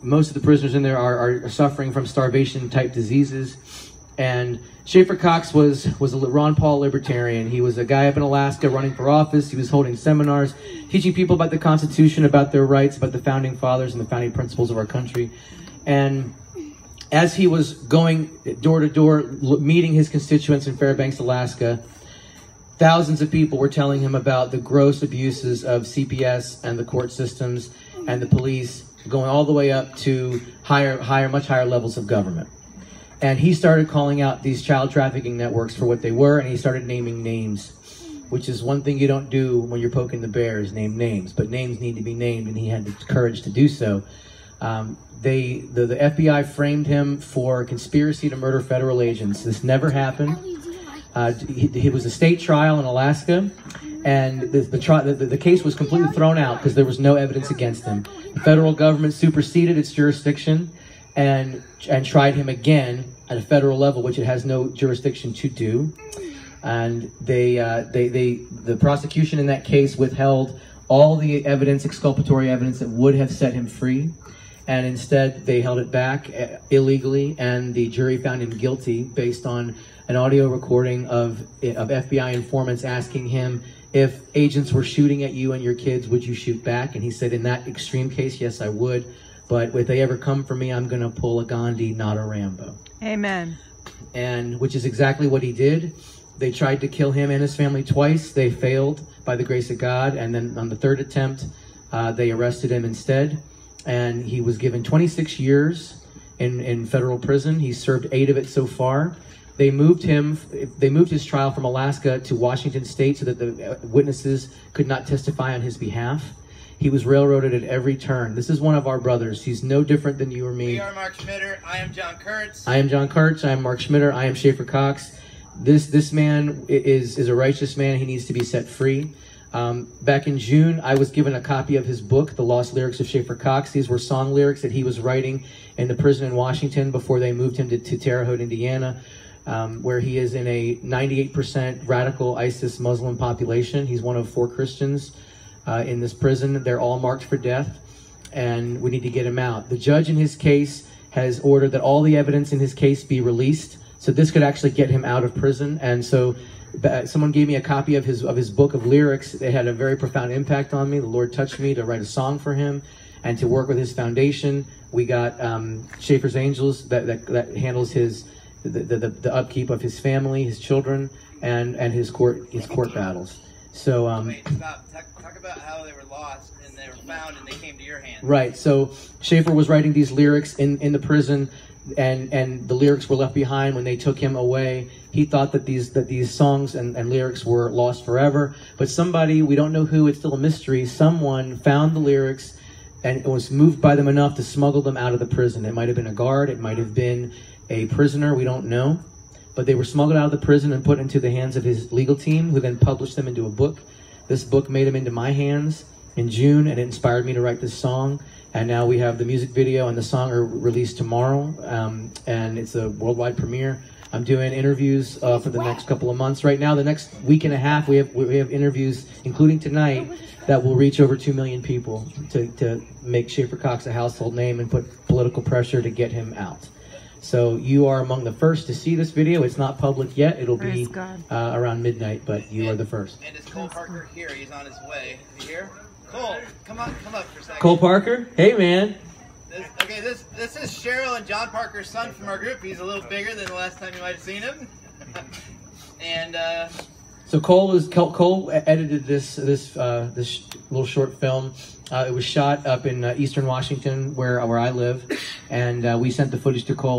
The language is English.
Most of the prisoners in there are suffering from starvation-type diseases. And Schaeffer Cox was a Ron Paul libertarian. He was a guy up in Alaska running for office. He was holding seminars, teaching people about the Constitution, about their rights, about the founding fathers and the founding principles of our country. And as he was going door to door, meeting his constituents in Fairbanks, Alaska, thousands of people were telling him about the gross abuses of CPS and the court systems and the police, going all the way up to much higher levels of government. And he started calling out these child trafficking networks for what they were, and he started naming names, which is one thing you don't do when you're poking the bear, is name names. But names need to be named, and he had the courage to do so. The FBI framed him for conspiracy to murder federal agents. This never happened. It was a state trial in Alaska, and the case was completely thrown out because there was no evidence against him. The federal government superseded its jurisdiction and tried him again at a federal level, which it has no jurisdiction to do. And the prosecution in that case withheld all the evidence, exculpatory evidence that would have set him free, and instead they held it back illegally, and the jury found him guilty based on an audio recording of FBI informants asking him, if agents were shooting at you and your kids, would you shoot back? And he said, in that extreme case, yes, I would. But if they ever come for me, I'm going to pull a Gandhi, not a Rambo. Amen. And which is exactly what he did. They tried to kill him and his family twice. They failed by the grace of God. And then on the third attempt, they arrested him instead. And he was given 26 years in federal prison. He's served 8 of it so far. They moved his trial from Alaska to Washington State so that the witnesses could not testify on his behalf. He was railroaded at every turn. This is one of our brothers. He's no different than you or me. We are Mark Schmitter. I am John Kurtz. I am John Kurtz. I am Mark Schmitter. I am Schaeffer Cox. This man is a righteous man. He needs to be set free. Back in June, I was given a copy of his book, The Lost Lyrics of Schaeffer Cox. These were song lyrics that he was writing in the prison in Washington before they moved him to Terre Haute, Indiana, where he is in a 98% radical ISIS Muslim population. He's one of 4 Christians in this prison. They're all marked for death, and we need to get him out. The judge in his case has ordered that all the evidence in his case be released, so this could actually get him out of prison. And so someone gave me a copy of his book of lyrics. It had a very profound impact on me. The Lord touched me to write a song for him and to work with his foundation. We got Schaeffer's Angels that handles the upkeep of his family, his children, and his court battles. So wait, stop. Talk about how they were lost and they were found and they came to your hands. Right. So Schaeffer was writing these lyrics in the prison, and the lyrics were left behind when they took him away. He thought that these songs and lyrics were lost forever, but somebody, we don't know who, it's still a mystery, someone found the lyrics and was moved by them enough to smuggle them out of the prison. It might have been a guard, it might have been a prisoner, we don't know. But they were smuggled out of the prison and put into the hands of his legal team, who then published them into a book. This book made them into my hands in June, and it inspired me to write this song. And now we have the music video and the song are released tomorrow, and it's a worldwide premiere. I'm doing interviews for the next couple of months. Right now, the next week and a half, we have interviews, including tonight, that will reach over 2 million people to make Schaeffer Cox a household name and put political pressure to get him out. So you are among the first to see this video. It's not public yet. It'll be around midnight, but you are the first. And is Cole Parker here? He's on his way. Is he here? Cole, come up for a second. Cole Parker? Hey, man. This is Cheryl and John Parker's son from our group. He's a little bigger than the last time you might have seen him. And so Cole edited this little short film. It was shot up in eastern Washington, where I live, and we sent the footage to Cole.